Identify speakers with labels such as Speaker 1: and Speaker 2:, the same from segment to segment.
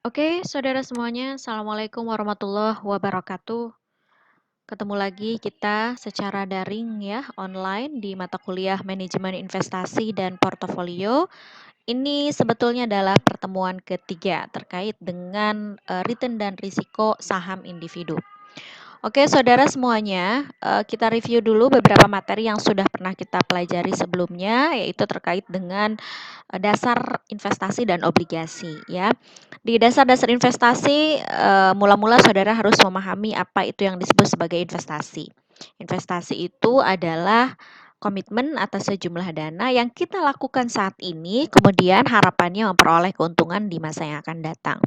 Speaker 1: Oke, saudara semuanya, Assalamualaikum warahmatullahi wabarakatuh. Ketemu lagi kita secara daring ya, online di mata kuliah Manajemen Investasi dan Portofolio. Ini sebetulnya adalah pertemuan ketiga terkait dengan return dan risiko saham individu. Oke, saudara semuanya, kita review dulu beberapa materi yang sudah pernah kita pelajari sebelumnya, yaitu terkait dengan dasar investasi dan obligasi ya. Di dasar-dasar investasi, mula-mula saudara harus memahami apa itu yang disebut sebagai investasi. Investasi itu adalah komitmen atas sejumlah dana yang kita lakukan saat ini, kemudian harapannya memperoleh keuntungan di masa yang akan datang.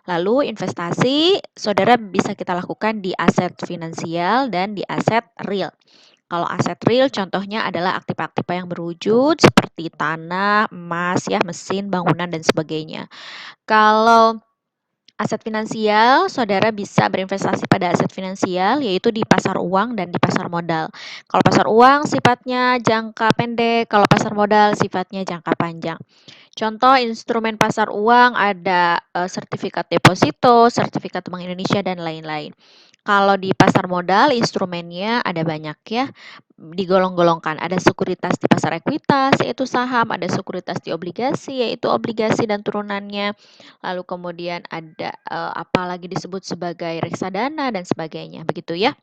Speaker 1: Lalu investasi saudara bisa kita lakukan di aset finansial dan di aset real. Kalau aset real contohnya adalah aktiva-aktiva yang berwujud seperti tanah, emas, ya, mesin, bangunan dan sebagainya. Kalau aset finansial, saudara bisa berinvestasi pada aset finansial yaitu di pasar uang dan di pasar modal. Kalau pasar uang sifatnya jangka pendek, kalau pasar modal sifatnya jangka panjang. Contoh instrumen pasar uang ada sertifikat deposito, sertifikat Bank Indonesia dan lain-lain. Kalau di pasar modal instrumennya ada banyak ya, digolong-golongkan. Ada sekuritas di pasar ekuitas yaitu saham, ada sekuritas di obligasi yaitu obligasi dan turunannya. Lalu kemudian ada apalagi disebut sebagai reksadana dan sebagainya, begitu ya.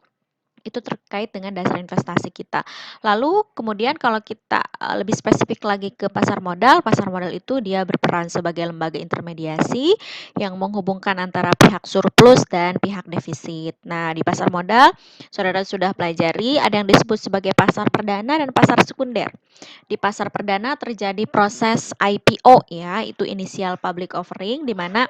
Speaker 1: Itu terkait dengan dasar investasi kita. Lalu kemudian kalau kita lebih spesifik lagi ke pasar modal itu dia berperan sebagai lembaga intermediasi yang menghubungkan antara pihak surplus dan pihak defisit. Nah, di pasar modal saudara sudah pelajari ada yang disebut sebagai pasar perdana dan pasar sekunder. Di pasar perdana terjadi proses IPO ya, itu initial public offering di mana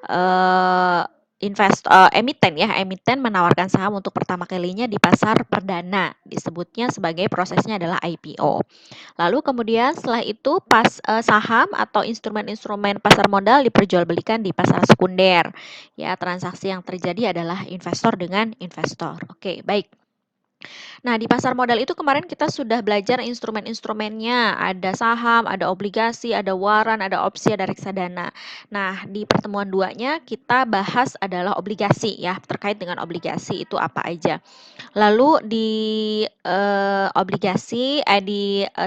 Speaker 1: eh, emiten menawarkan saham untuk pertama kalinya di pasar perdana. Disebutnya sebagai prosesnya adalah IPO. Lalu kemudian setelah itu saham atau instrumen-instrumen pasar modal diperjualbelikan di pasar sekunder. Ya, transaksi yang terjadi adalah investor dengan investor. Oke, baik. Nah, di pasar modal itu kemarin kita sudah belajar instrumen-instrumennya, ada saham, ada obligasi, ada waran, ada opsi, ada reksadana. Nah, di pertemuan duanya kita bahas adalah obligasi ya, terkait dengan obligasi itu apa aja. Lalu di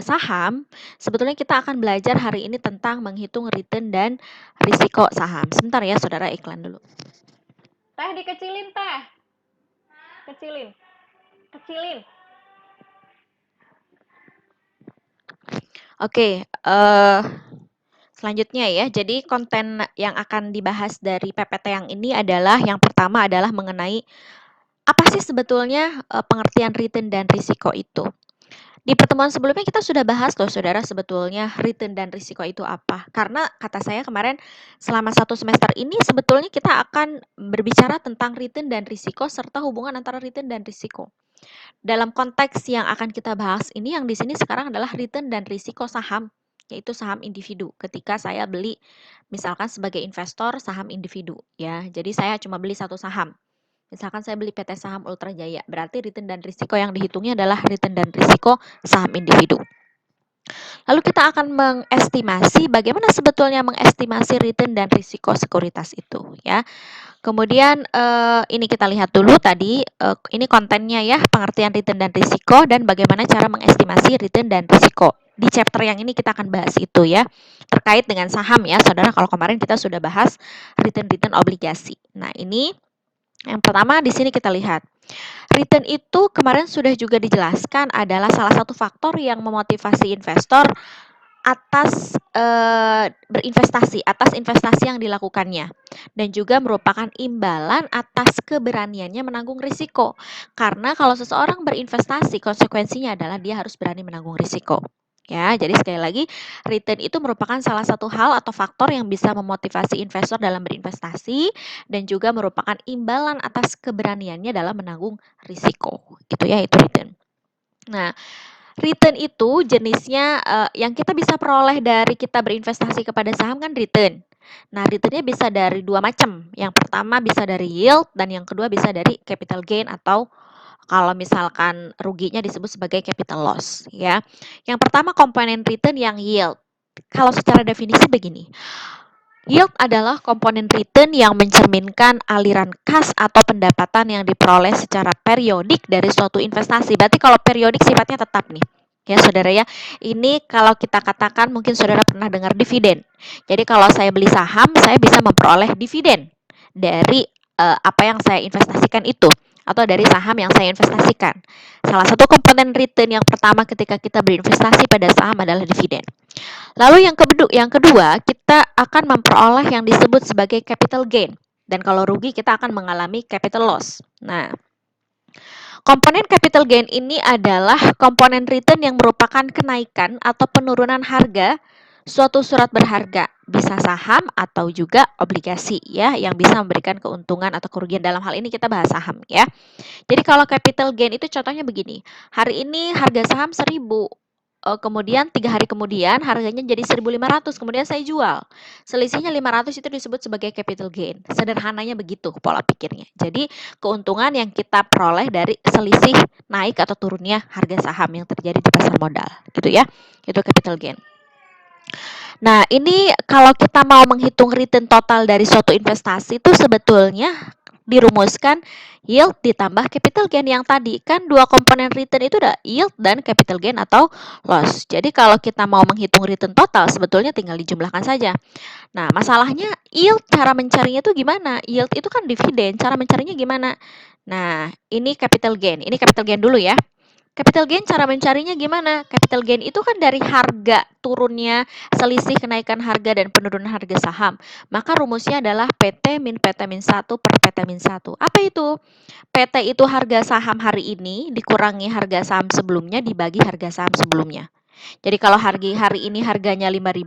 Speaker 1: saham, sebetulnya kita akan belajar hari ini tentang menghitung return dan risiko saham. Sebentar ya, saudara, iklan dulu. Teh dikecilin, teh. Kecilin. Kecilin. Oke, selanjutnya ya. Jadi konten yang akan dibahas dari PPT yang ini adalah yang pertama adalah mengenai apa sih sebetulnya pengertian return dan risiko itu. Di pertemuan sebelumnya kita sudah bahas loh saudara sebetulnya return dan risiko itu apa. Karena kata saya kemarin selama 1 semester ini sebetulnya kita akan berbicara tentang return dan risiko serta hubungan antara return dan risiko. Dalam konteks yang akan kita bahas ini yang di sini sekarang adalah return dan risiko saham, yaitu saham individu. Ketika saya beli misalkan sebagai investor saham individu ya. Jadi saya cuma beli satu saham. Misalkan saya beli PT Saham Ultra Jaya, berarti return dan risiko yang dihitungnya adalah return dan risiko saham individu. Lalu kita akan mengestimasi bagaimana sebetulnya mengestimasi return dan risiko sekuritas itu ya. Kemudian ini kita lihat dulu tadi ini kontennya ya, pengertian return dan risiko dan bagaimana cara mengestimasi return dan risiko. Di chapter yang ini kita akan bahas itu ya, terkait dengan saham ya, saudara. Kalau kemarin kita sudah bahas return obligasi. Nah, ini yang pertama di sini kita lihat. Return itu kemarin sudah juga dijelaskan adalah salah satu faktor yang memotivasi investor atas berinvestasi, atas investasi yang dilakukannya. Dan juga merupakan imbalan atas keberaniannya menanggung risiko. Karena kalau seseorang berinvestasi, konsekuensinya adalah dia harus berani menanggung risiko. Ya, jadi sekali lagi, return itu merupakan salah satu hal atau faktor yang bisa memotivasi investor dalam berinvestasi dan juga merupakan imbalan atas keberaniannya dalam menanggung risiko. Gitu ya, itu return. Nah, return itu jenisnya yang kita bisa peroleh dari kita berinvestasi kepada saham kan return. Nah, returnnya bisa dari dua macam. Yang pertama bisa dari yield dan yang kedua bisa dari capital gain atau kalau misalkan ruginya disebut sebagai capital loss ya. Yang pertama komponen return yang yield. Kalau secara definisi begini. Yield adalah komponen return yang mencerminkan aliran kas atau pendapatan yang diperoleh secara periodik dari suatu investasi. Berarti kalau periodik sifatnya tetap nih. Ya, Saudara ya. Ini kalau kita katakan mungkin Saudara pernah dengar dividen. Jadi kalau saya beli saham, saya bisa memperoleh dividen dari apa yang saya investasikan itu atau dari saham yang saya investasikan. Salah satu komponen return yang pertama ketika kita berinvestasi pada saham adalah dividen. Lalu yang kedua, kita akan memperoleh yang disebut sebagai capital gain. Dan kalau rugi, kita akan mengalami capital loss. Nah, komponen capital gain ini adalah komponen return yang merupakan kenaikan atau penurunan harga suatu surat berharga, bisa saham atau juga obligasi ya, yang bisa memberikan keuntungan atau kerugian. Dalam hal ini kita bahas saham ya. Jadi kalau capital gain itu contohnya begini, hari ini harga saham 1.000, kemudian 3 hari kemudian harganya jadi 1.500, kemudian saya jual. Selisihnya 500 itu disebut sebagai capital gain. Sederhananya begitu pola pikirnya. Jadi keuntungan yang kita peroleh dari selisih naik atau turunnya harga saham yang terjadi di pasar modal, gitu ya. Itu capital gain. Nah, ini kalau kita mau menghitung return total dari suatu investasi itu sebetulnya dirumuskan yield ditambah capital gain yang tadi. Kan dua komponen return itu ada yield dan capital gain atau loss. Jadi kalau kita mau menghitung return total sebetulnya tinggal dijumlahkan saja. Nah, masalahnya yield cara mencarinya itu gimana? Yield itu kan dividen, cara mencarinya gimana? Nah, ini capital gain. Ini capital gain dulu ya. Capital gain cara mencarinya gimana? Capital gain itu kan dari harga turunnya, selisih kenaikan harga dan penurunan harga saham. Maka rumusnya adalah PT min PT min 1 per PT min 1. Apa itu? PT itu harga saham hari ini dikurangi harga saham sebelumnya dibagi harga saham sebelumnya. Jadi kalau hari ini harganya 5.000,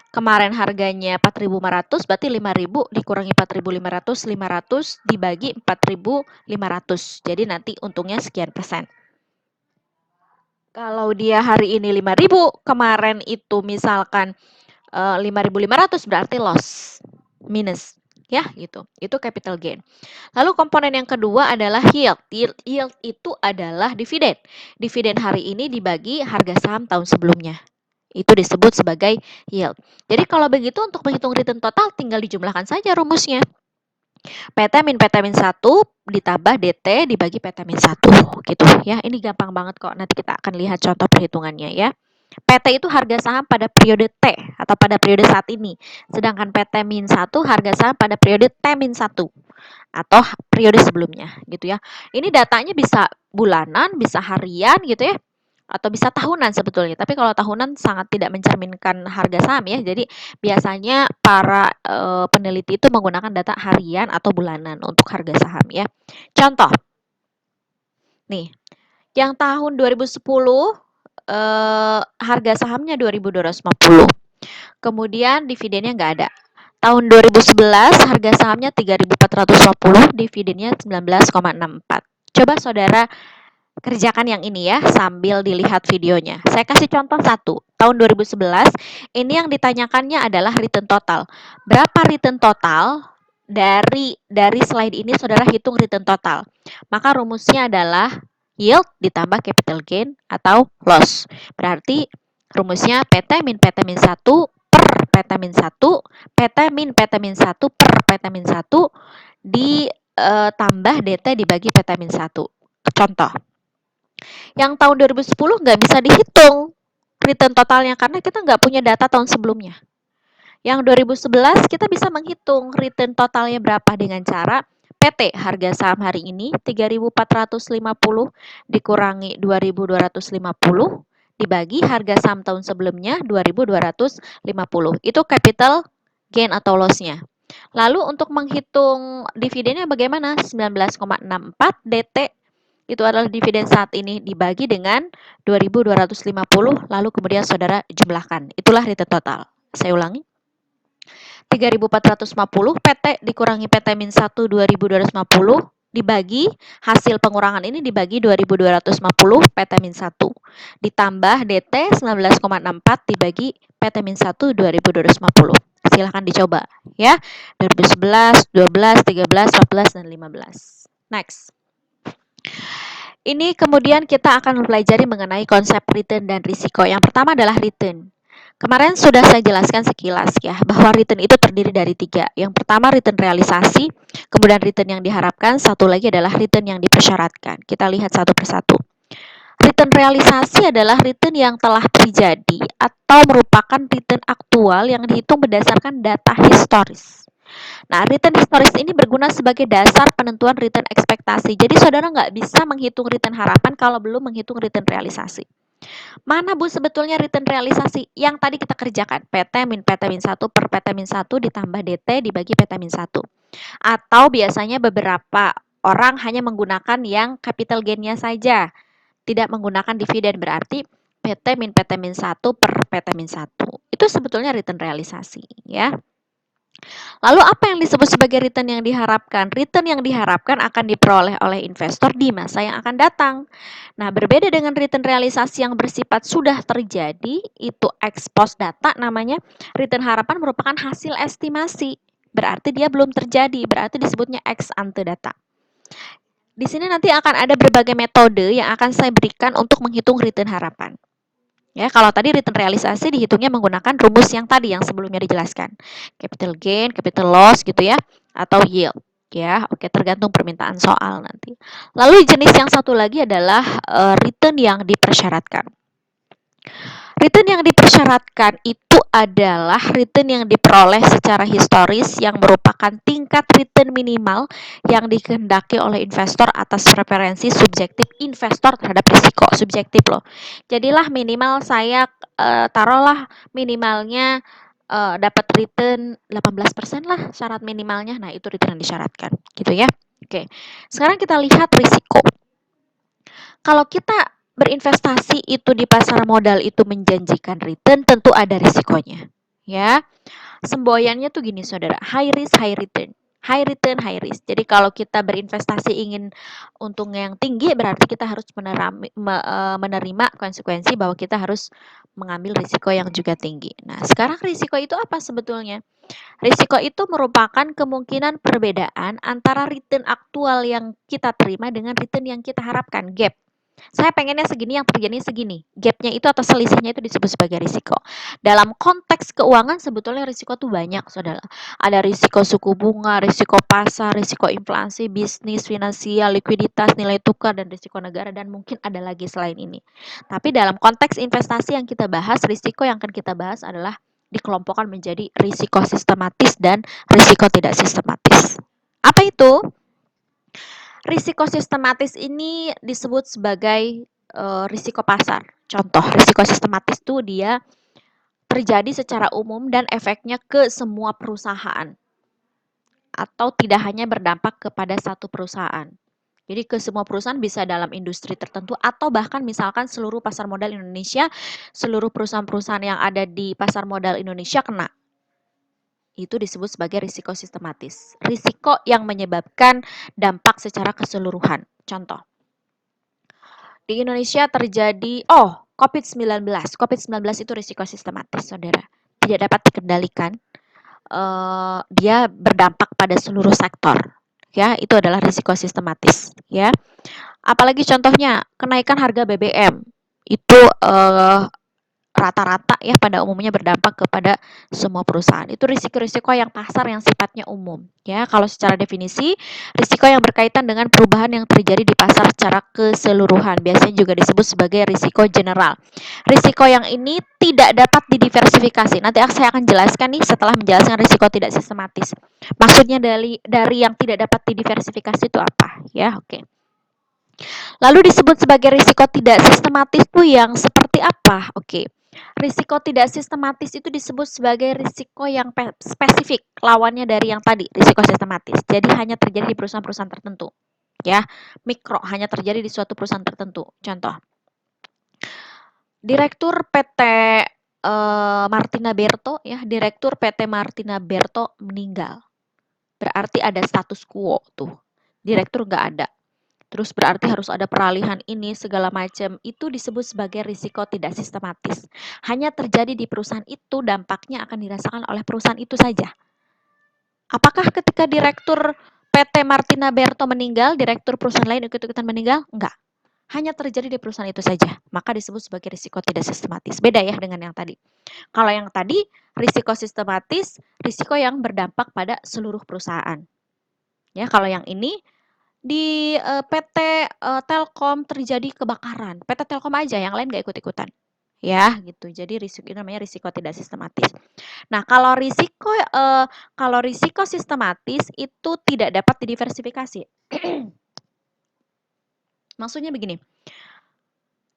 Speaker 1: kemarin harganya 4.500, berarti 5.000 dikurangi 4.500, 500 dibagi 4.500. Jadi nanti untungnya sekian persen. Kalau dia hari ini 5.000, kemarin itu misalkan 5.500 berarti loss, minus. Ya, gitu. Itu capital gain. Lalu komponen yang kedua adalah yield. Yield itu adalah dividen. Dividen hari ini dibagi harga saham tahun sebelumnya. Itu disebut sebagai yield. Jadi kalau begitu untuk menghitung return total tinggal dijumlahkan saja rumusnya. PT min PT min 1 ditambah DT dibagi PT min 1 gitu ya. Ini gampang banget kok. Nanti kita akan lihat contoh perhitungannya ya. PT itu harga saham pada periode T atau pada periode saat ini. Sedangkan PT min 1 harga saham pada periode T min 1 atau periode sebelumnya gitu ya. Ini datanya bisa bulanan, bisa harian gitu ya, atau bisa tahunan sebetulnya. Tapi kalau tahunan sangat tidak mencerminkan harga saham ya. Jadi biasanya para peneliti itu menggunakan data harian atau bulanan untuk harga saham ya. Contoh, nih, yang tahun 2010 harga sahamnya 2.250. Kemudian dividennya nggak ada. Tahun 2011 harga sahamnya 3.450, dividennya 19,64. Coba saudara kerjakan yang ini ya sambil dilihat videonya. Saya kasih contoh satu. Tahun 2011 ini yang ditanyakannya adalah return total. Berapa return total dari slide ini saudara hitung return total. Maka rumusnya adalah yield ditambah capital gain atau loss. Berarti rumusnya PT min PT min 1 per PT min 1, PT min PT min 1 per PT min 1 ditambah DT dibagi PT min 1. Contoh. Yang tahun 2010 nggak bisa dihitung return totalnya karena kita nggak punya data tahun sebelumnya. Yang 2011 kita bisa menghitung return totalnya berapa dengan cara PT harga saham hari ini 3.450 dikurangi 2.250 dibagi harga saham tahun sebelumnya 2.250. Itu capital gain atau loss-nya. Lalu untuk menghitung dividennya bagaimana? 19,64 DT itu adalah dividen saat ini dibagi dengan 2.250 lalu kemudian saudara jumlahkan. Itulah return total. Saya ulangi. 3.450 PT dikurangi PT min 1 2.250 dibagi hasil pengurangan ini dibagi 2.250 PT min 1 ditambah DT 19,64 dibagi PT min 1 2.250. Silahkan dicoba ya. 2011, 12, 13, 14 dan 15. Next. Ini kemudian kita akan mempelajari mengenai konsep return dan risiko. Yang pertama adalah return. Kemarin sudah saya jelaskan sekilas ya, bahwa return itu terdiri dari 3. Yang pertama return realisasi, kemudian return yang diharapkan, satu lagi adalah return yang dipersyaratkan. Kita lihat satu persatu. Return realisasi adalah return yang telah terjadi atau merupakan return aktual yang dihitung berdasarkan data historis. Nah, return historis ini berguna sebagai dasar penentuan return ekspektasi. Jadi, saudara nggak bisa menghitung return harapan kalau belum menghitung return realisasi. Mana Bu sebetulnya return realisasi? Yang tadi kita kerjakan, PT min PT min 1 per PT min 1 ditambah DT dibagi PT min 1. Atau biasanya beberapa orang hanya menggunakan yang capital gain-nya saja, tidak menggunakan dividen, berarti PT min PT min 1 per PT min 1. Itu sebetulnya return realisasi ya. Lalu apa yang disebut sebagai return yang diharapkan? Return yang diharapkan akan diperoleh oleh investor di masa yang akan datang. Nah, berbeda dengan return realisasi yang bersifat sudah terjadi, itu ex post data namanya, return harapan merupakan hasil estimasi. Berarti dia belum terjadi, berarti disebutnya ex ante data. Di sini nanti akan ada berbagai metode yang akan saya berikan untuk menghitung return harapan. Ya, kalau tadi return realisasi dihitungnya menggunakan rumus yang tadi yang sebelumnya dijelaskan. Capital gain, capital loss gitu ya, atau yield. Ya, oke, tergantung permintaan soal nanti. Lalu jenis yang satu lagi adalah return yang dipersyaratkan. Return yang dipersyaratkan itu adalah return yang diperoleh secara historis yang merupakan tingkat return minimal yang dikehendaki oleh investor atas preferensi subjektif investor terhadap risiko. Subjektif loh. Jadilah minimal saya taruhlah minimalnya dapat return 18% lah syarat minimalnya. Nah, itu return yang disyaratkan, gitu ya. Oke. Sekarang kita lihat risiko. Kalau kita berinvestasi itu di pasar modal itu menjanjikan return, tentu ada risikonya. Ya, semboyannya tuh gini saudara, high risk, high return. High return, high risk. Jadi kalau kita berinvestasi ingin untung yang tinggi, berarti kita harus menerima konsekuensi bahwa kita harus mengambil risiko yang juga tinggi. Nah, sekarang risiko itu apa sebetulnya? Risiko itu merupakan kemungkinan perbedaan antara return aktual yang kita terima dengan return yang kita harapkan, gap. Saya pengennya segini, yang terjadi segini. Gapnya itu atau selisihnya itu disebut sebagai risiko. Dalam konteks keuangan sebetulnya risiko tuh banyak, saudara. Ada risiko suku bunga, risiko pasar, risiko inflasi, bisnis, finansial, likuiditas, nilai tukar, dan risiko negara, dan mungkin ada lagi selain ini. Tapi dalam konteks investasi yang kita bahas, risiko yang akan kita bahas adalah dikelompokkan menjadi risiko sistematis dan risiko tidak sistematis. Apa itu? Risiko sistematis ini disebut sebagai risiko pasar. Contoh, risiko sistematis itu dia terjadi secara umum dan efeknya ke semua perusahaan atau tidak hanya berdampak kepada satu perusahaan. Jadi ke semua perusahaan bisa dalam industri tertentu atau bahkan misalkan seluruh pasar modal Indonesia, seluruh perusahaan-perusahaan yang ada di pasar modal Indonesia kena. Itu disebut sebagai risiko sistematis. Risiko yang menyebabkan dampak secara keseluruhan. Contoh, di Indonesia terjadi, COVID-19. COVID-19 itu risiko sistematis, saudara. Tidak dapat dikendalikan. Dia berdampak pada seluruh sektor. Ya, itu adalah risiko sistematis. Ya, apalagi contohnya kenaikan harga BBM. Itu rata-rata ya pada umumnya berdampak kepada semua perusahaan. Itu risiko-risiko yang pasar yang sifatnya umum. Ya, kalau secara definisi, risiko yang berkaitan dengan perubahan yang terjadi di pasar secara keseluruhan biasanya juga disebut sebagai risiko general. Risiko yang ini tidak dapat didiversifikasi. Nanti saya akan jelaskan nih setelah menjelaskan risiko tidak sistematis. Maksudnya dari yang tidak dapat didiversifikasi itu apa? Ya, oke. Lalu disebut sebagai risiko tidak sistematis itu yang seperti apa? Oke. Risiko tidak sistematis itu disebut sebagai risiko yang spesifik, lawannya dari yang tadi, risiko sistematis. Jadi hanya terjadi di perusahaan-perusahaan tertentu. Ya, mikro hanya terjadi di suatu perusahaan tertentu. Contoh, Direktur PT Martina Berto ya, Direktur PT Martina Berto meninggal. Berarti ada status quo tuh. Direktur nggak ada. Terus berarti harus ada peralihan ini segala macam. Itu disebut sebagai risiko tidak sistematis. Hanya terjadi di perusahaan itu, dampaknya akan dirasakan oleh perusahaan itu saja. Apakah ketika direktur PT Martina Berto meninggal, direktur perusahaan lain ikut-ikutan meninggal? Enggak. hanya terjadi di perusahaan itu saja, maka disebut sebagai risiko tidak sistematis. Beda ya dengan yang tadi. Kalau yang tadi risiko sistematis, risiko yang berdampak pada seluruh perusahaan. Ya, kalau yang ini di PT Telkom terjadi kebakaran, PT Telkom aja, yang lain nggak ikut-ikutan. Ya, gitu. Jadi risiko itu namanya risiko tidak sistematis. Nah, kalau risiko sistematis itu tidak dapat didiversifikasi. Maksudnya begini,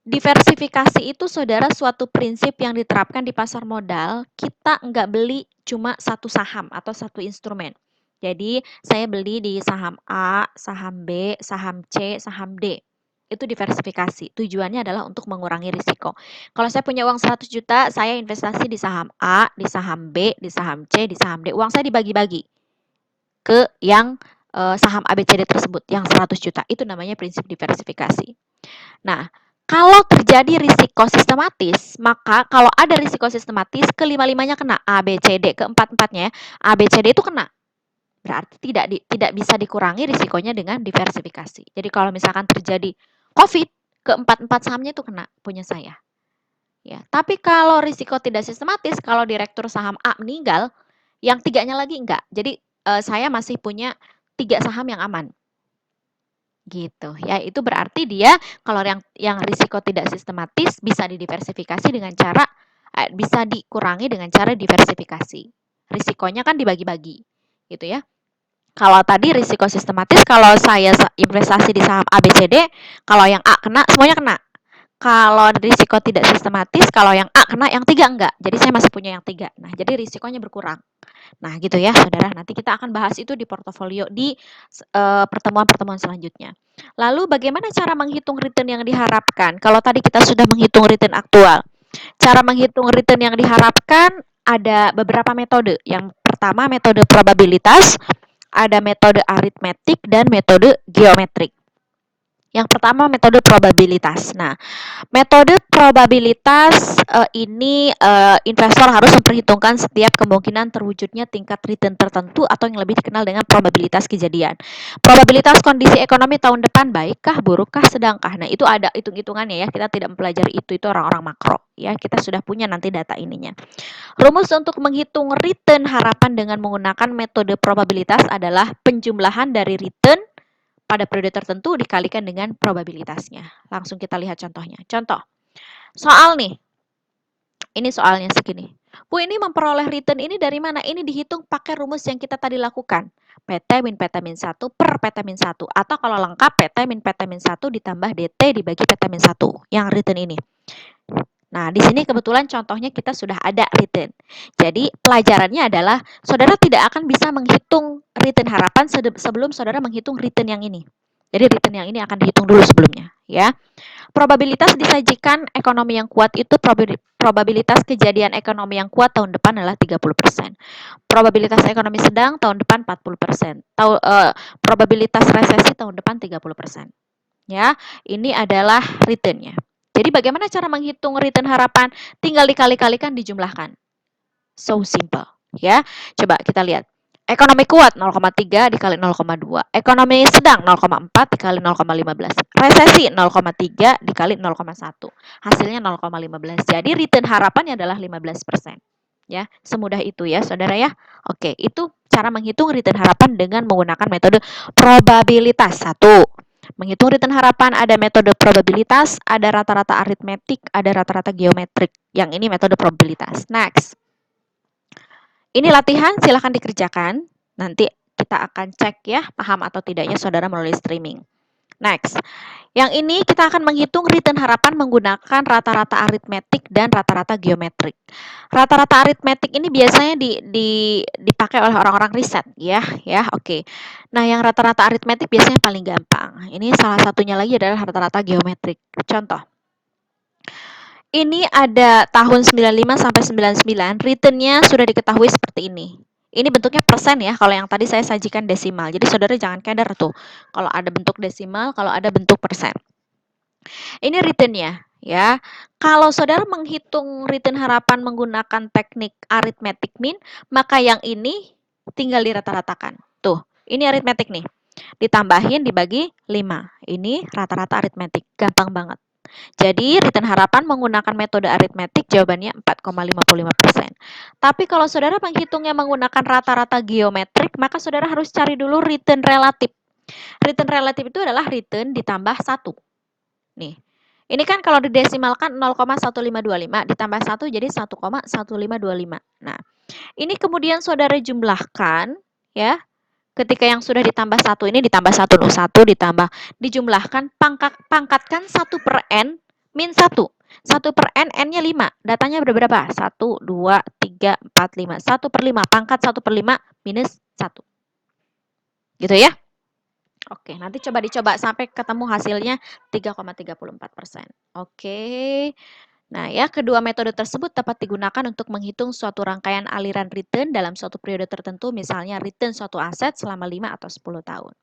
Speaker 1: diversifikasi itu saudara suatu prinsip yang diterapkan di pasar modal, kita nggak beli cuma satu saham atau satu instrumen. Jadi, saya beli di saham A, saham B, saham C, saham D. Itu diversifikasi. Tujuannya adalah untuk mengurangi risiko. Kalau saya punya uang 100 juta, saya investasi di saham A, di saham B, di saham C, di saham D. Uang saya dibagi-bagi ke yang saham ABCD tersebut, yang 100 juta. Itu namanya prinsip diversifikasi. Nah, kalau terjadi risiko sistematis, maka kalau ada risiko sistematis, kelima-limanya kena. A, B, C, D, keempat-empatnya, A, B, C, D itu kena. Berarti tidak bisa dikurangi risikonya dengan diversifikasi. Jadi kalau misalkan terjadi COVID, keempat-empat sahamnya itu kena, punya saya. Ya, tapi kalau risiko tidak sistematis, kalau direktur saham A meninggal, yang tiganya lagi enggak. Jadi saya masih punya 3 saham yang aman. Gitu ya, itu berarti dia kalau yang risiko tidak sistematis bisa didiversifikasi dengan cara bisa dikurangi dengan cara diversifikasi. Risikonya kan dibagi-bagi, gitu ya. Kalau tadi risiko sistematis, kalau saya investasi di saham A, B, C, D, kalau yang A kena, semuanya kena. Kalau risiko tidak sistematis, kalau yang A kena, yang 3 enggak. Jadi saya masih punya yang 3. Nah, jadi risikonya berkurang. Nah, gitu ya, saudara. Nanti kita akan bahas itu di portofolio di pertemuan-pertemuan selanjutnya. Lalu, bagaimana cara menghitung return yang diharapkan? Kalau tadi kita sudah menghitung return aktual. Cara menghitung return yang diharapkan ada beberapa metode. Yang pertama, metode probabilitas, ada metode aritmetik, dan metode geometrik. Yang pertama, metode probabilitas. Nah, metode probabilitas ini investor harus memperhitungkan setiap kemungkinan terwujudnya tingkat return tertentu atau yang lebih dikenal dengan probabilitas kejadian. Probabilitas kondisi ekonomi tahun depan baikkah, burukkah, sedangkah. Nah, itu ada hitung-hitungannya ya. Kita tidak mempelajari itu orang-orang makro ya. Kita sudah punya nanti data ininya. Rumus untuk menghitung return harapan dengan menggunakan metode probabilitas adalah penjumlahan dari return pada periode tertentu dikalikan dengan probabilitasnya. Langsung kita lihat contohnya. Contoh, soal nih. Ini soalnya segini. Bu, ini memperoleh return ini dari mana? Ini dihitung pakai rumus yang kita tadi lakukan. PT min PT min 1 per PT min 1. Atau kalau lengkap PT min PT min 1 ditambah DT dibagi PT min 1. Yang return ini. Nah, di sini kebetulan contohnya kita sudah ada return. Jadi, pelajarannya adalah saudara tidak akan bisa menghitung return harapan sebelum saudara menghitung return yang ini. Jadi, return yang ini akan dihitung dulu sebelumnya, ya. Probabilitas disajikan ekonomi yang kuat itu probabilitas kejadian ekonomi yang kuat tahun depan adalah 30%. Probabilitas ekonomi sedang tahun depan 40%. Probabilitas resesi tahun depan 30%. Ya, ini adalah return-nya. Jadi bagaimana cara menghitung return harapan? Tinggal dikali-kalikan, dijumlahkan. So simple, ya. Coba kita lihat. Ekonomi kuat 0,3 dikali 0,2. Ekonomi sedang 0,4 dikali 0,15. Resesi 0,3 dikali 0,1. Hasilnya 0,15. Jadi return harapannya adalah 15%. Ya, semudah itu ya, saudara ya. Oke, itu cara menghitung return harapan dengan menggunakan metode probabilitas. 1. Menghitung return harapan ada metode probabilitas, ada rata-rata aritmetik, ada rata-rata geometrik. Yang ini metode probabilitas. Next. Ini latihan, silahkan dikerjakan. Nanti kita akan cek ya, paham atau tidaknya saudara melalui streaming. Next. Yang ini kita akan menghitung return harapan menggunakan rata-rata aritmetik dan rata-rata geometrik. Rata-rata aritmetik ini biasanya dipakai oleh orang-orang riset ya, oke. Nah, yang rata-rata aritmetik biasanya paling gampang. Ini salah satunya lagi adalah rata-rata geometrik. Contoh. Ini ada tahun 95 sampai 99, return-nya sudah diketahui seperti ini. Ini bentuknya persen ya, kalau yang tadi saya sajikan desimal. Jadi saudara jangan keder tuh. Kalau ada bentuk desimal, kalau ada bentuk persen. Ini return-nya ya. Kalau saudara menghitung return harapan menggunakan teknik arithmetic mean, maka yang ini tinggal dirata-ratakan. Tuh, ini arithmetic nih. ditambahin dibagi 5. Ini rata-rata aritmetik, gampang banget. Jadi, return harapan menggunakan metode aritmetik jawabannya 4,55%. Tapi kalau saudara menghitungnya menggunakan rata-rata geometrik, maka saudara harus cari dulu return relatif. Return relatif itu adalah return ditambah 1. Nih, ini kan kalau didesimalkan 0,1525 ditambah 1 jadi 1,1525. Nah, ini kemudian saudara jumlahkan ya. Ketika yang sudah ditambah 1 ini ditambah 1 ditambah dijumlahkan pangkatkan 1 per n min 1. 1 per n, n-nya 5. Datanya berapa? 1, 2, 3, 4, 5. 1 per 5 pangkat 1 per 5 minus 1. Gitu ya. Oke, nanti coba dicoba sampai ketemu hasilnya 3,34%. Oke. Nah, ya, kedua metode tersebut dapat digunakan untuk menghitung suatu rangkaian aliran return dalam suatu periode tertentu, misalnya return suatu aset selama 5 atau 10 tahun.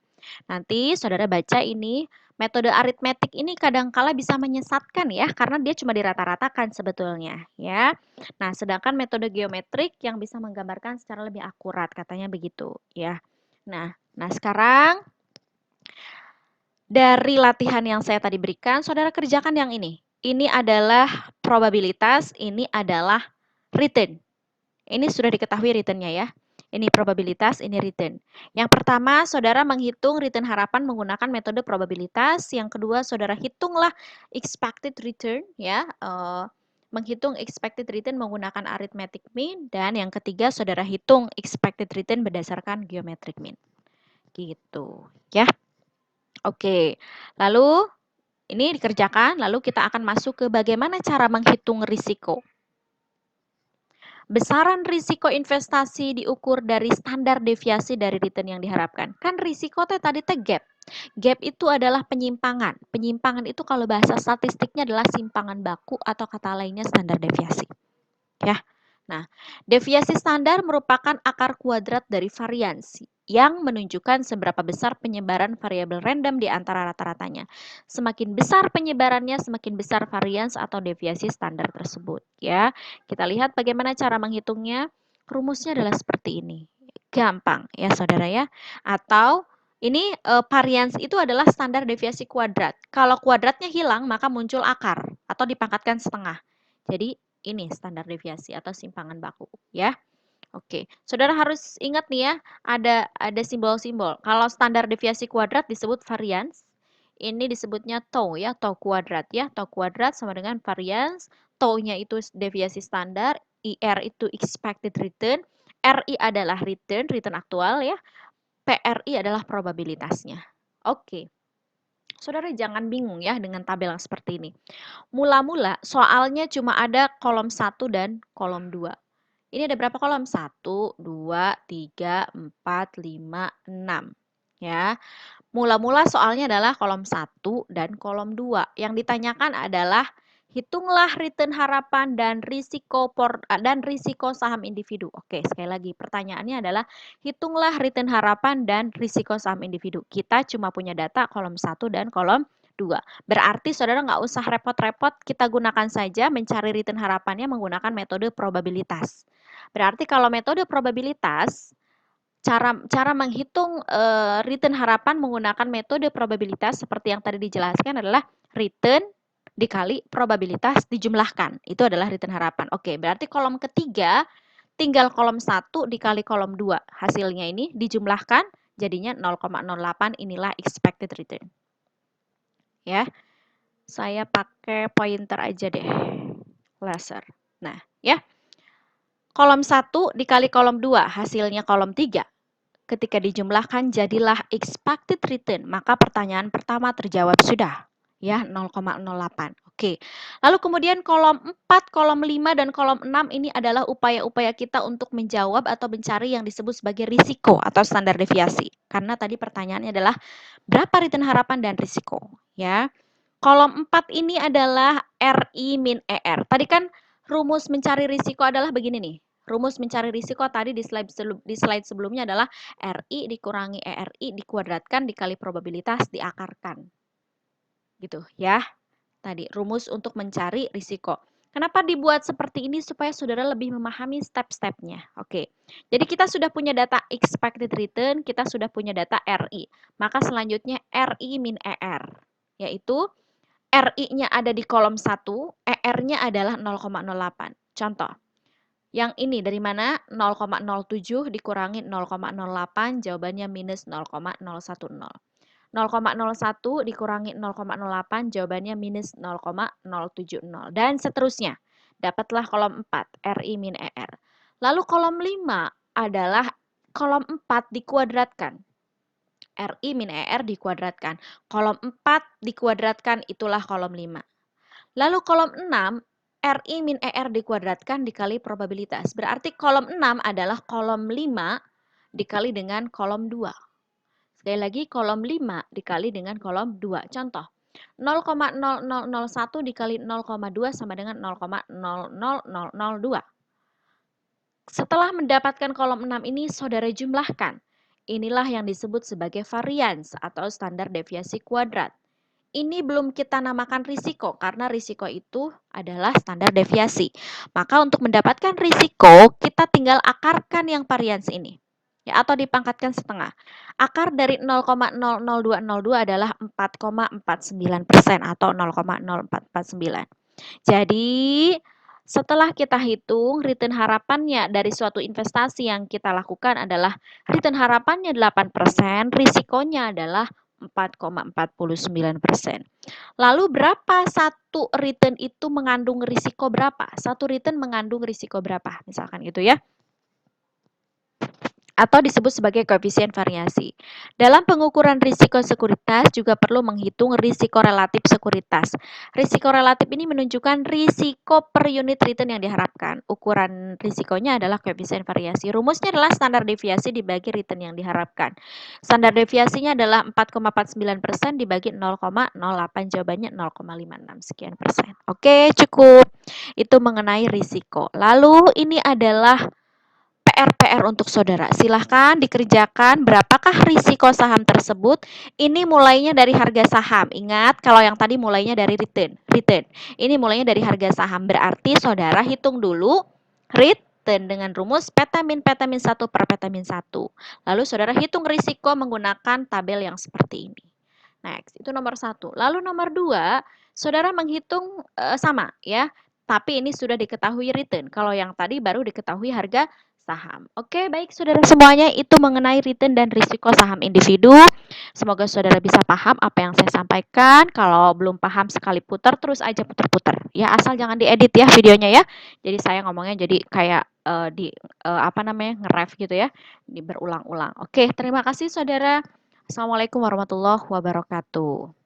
Speaker 1: Nanti saudara baca ini, metode aritmetik ini kadangkala bisa menyesatkan ya, karena dia cuma dirata-ratakan sebetulnya ya. Nah, sedangkan metode geometrik yang bisa menggambarkan secara lebih akurat, katanya begitu ya. Nah sekarang dari latihan yang saya tadi berikan, saudara kerjakan yang ini. Ini adalah probabilitas, ini adalah return. Ini sudah diketahui returnnya ya. Ini probabilitas, ini return. Yang pertama, saudara menghitung return harapan menggunakan metode probabilitas. Yang kedua, saudara hitunglah expected return ya. Menghitung expected return menggunakan arithmetic mean. Dan yang ketiga, saudara hitung expected return berdasarkan geometric mean. Gitu ya. Oke, lalu ini dikerjakan, lalu kita akan masuk ke bagaimana cara menghitung risiko. Besaran risiko investasi diukur dari standar deviasi dari return yang diharapkan. Kan risiko tadi gap. Gap itu adalah penyimpangan. Penyimpangan itu kalau bahasa statistiknya adalah simpangan baku atau kata lainnya standar deviasi. Ya. Nah, deviasi standar merupakan akar kuadrat dari variansi yang menunjukkan seberapa besar penyebaran variabel random di antara rata-ratanya. Semakin besar penyebarannya, semakin besar varians atau deviasi standar tersebut. Ya, kita lihat bagaimana cara menghitungnya. Rumusnya adalah seperti ini. Gampang ya, saudara ya. Atau ini varians itu adalah standar deviasi kuadrat. Kalau kuadratnya hilang, maka muncul akar atau dipangkatkan setengah. Jadi ini standar deviasi atau simpangan baku ya. Oke, saudara harus ingat nih ya, ada simbol-simbol. Kalau standar deviasi kuadrat disebut varians, ini disebutnya tau ya, tau kuadrat ya. Tau kuadrat sama dengan varians, tau-nya itu deviasi standar, IR itu expected return, RI adalah return aktual ya, PRI adalah probabilitasnya. Oke. Saudara jangan bingung ya dengan tabel yang seperti ini. Mula-mula soalnya cuma ada kolom 1 dan kolom 2. Ini ada berapa kolom? 1, 2, 3, 4, 5, 6. Ya. Mula-mula soalnya adalah kolom 1 dan kolom 2. Yang ditanyakan adalah hitunglah return harapan dan risiko saham individu. Oke, sekali lagi pertanyaannya adalah hitunglah return harapan dan risiko saham individu. Kita cuma punya data kolom 1 dan kolom 2. Berarti saudara nggak usah repot-repot, kita gunakan saja mencari return harapannya menggunakan metode probabilitas. Berarti kalau metode probabilitas, cara menghitung return harapan menggunakan metode probabilitas seperti yang tadi dijelaskan adalah return dikali probabilitas dijumlahkan. Itu adalah return harapan. Oke, berarti kolom ketiga tinggal kolom 1 dikali kolom 2. Hasilnya ini dijumlahkan jadinya 0,08, inilah expected return. Ya. Saya pakai pointer aja deh. Laser. Nah, ya. Kolom 1 dikali kolom 2, hasilnya kolom 3. Ketika dijumlahkan jadilah expected return, maka pertanyaan pertama terjawab sudah. Ya, 0,08. Oke. Lalu kemudian kolom 4, kolom 5, dan kolom 6 ini adalah upaya-upaya kita untuk menjawab atau mencari yang disebut sebagai risiko atau standar deviasi. Karena tadi pertanyaannya adalah berapa return harapan dan risiko. Ya. Kolom 4 ini adalah RI min ER. Tadi kan rumus mencari risiko adalah begini nih. Rumus mencari risiko tadi di slide sebelumnya adalah RI dikurangi ERI dikuadratkan dikali probabilitas diakarkan. Gitu ya. Tadi rumus untuk mencari risiko. Kenapa dibuat seperti ini? Supaya saudara lebih memahami step-stepnya. Oke, jadi kita sudah punya data expected return, kita sudah punya data RI. Maka selanjutnya RI min ER, yaitu RI-nya ada di kolom 1, ER-nya adalah 0,08. Contoh, yang ini dari mana? 0,07 dikurangi 0,08, jawabannya minus 0,010. 0,01 dikurangi 0,08, jawabannya minus 0,070. Dan seterusnya. Dapatlah kolom 4, RI min ER. Lalu kolom 5 adalah kolom 4 dikuadratkan. RI min ER dikuadratkan. Kolom 4 dikuadratkan, itulah kolom 5. Lalu kolom 6, RI min ER dikuadratkan dikali probabilitas. Berarti kolom 6 adalah kolom 5 dikali dengan kolom 2. Sekali lagi, kolom 5 dikali dengan kolom 2. Contoh, 0,0001 dikali 0,2 sama dengan 0,00002. Setelah mendapatkan kolom 6 ini, saudara jumlahkan. Inilah yang disebut sebagai varians atau standar deviasi kuadrat. Ini belum kita namakan risiko, karena risiko itu adalah standar deviasi. Maka untuk mendapatkan risiko, kita tinggal akarkan yang varians ini. Ya, atau dipangkatkan setengah. Akar dari 0,00202 adalah 4,49% atau 0,0449. Jadi, setelah kita hitung, return harapannya dari suatu investasi yang kita lakukan adalah return harapannya 8%, risikonya adalah 4,49%. Lalu berapa satu return itu mengandung risiko berapa? Satu return mengandung risiko berapa? Misalkan gitu ya. Atau disebut sebagai koefisien variasi. Dalam pengukuran risiko sekuritas juga perlu menghitung risiko relatif sekuritas. Risiko relatif ini menunjukkan risiko per unit return yang diharapkan. Ukuran risikonya adalah koefisien variasi. Rumusnya adalah standar deviasi dibagi return yang diharapkan. Standar deviasinya adalah 4,49% dibagi 0,08, jawabannya 0,56 sekian persen. Oke, cukup. Itu mengenai risiko. Lalu ini adalah PR untuk saudara. Silahkan dikerjakan berapakah risiko saham tersebut. Ini mulainya dari harga saham. Ingat, kalau yang tadi mulainya dari return. Ini mulainya dari harga saham. Berarti saudara hitung dulu return dengan rumus petamin 1 per petamin 1. Lalu saudara hitung risiko menggunakan tabel yang seperti ini. Next, itu nomor 1. Lalu nomor 2, saudara menghitung sama ya. Tapi ini sudah diketahui return. Kalau yang tadi baru diketahui harga saham. Oke, baik saudara semuanya, itu mengenai return dan risiko saham individu. Semoga saudara bisa paham apa yang saya sampaikan. Kalau belum paham sekali putar, terus aja putar-putar. Ya, asal jangan diedit ya videonya ya. Jadi saya ngomongnya jadi kayak nge-ref gitu ya, berulang-ulang. Oke, terima kasih saudara. Assalamualaikum warahmatullahi wabarakatuh.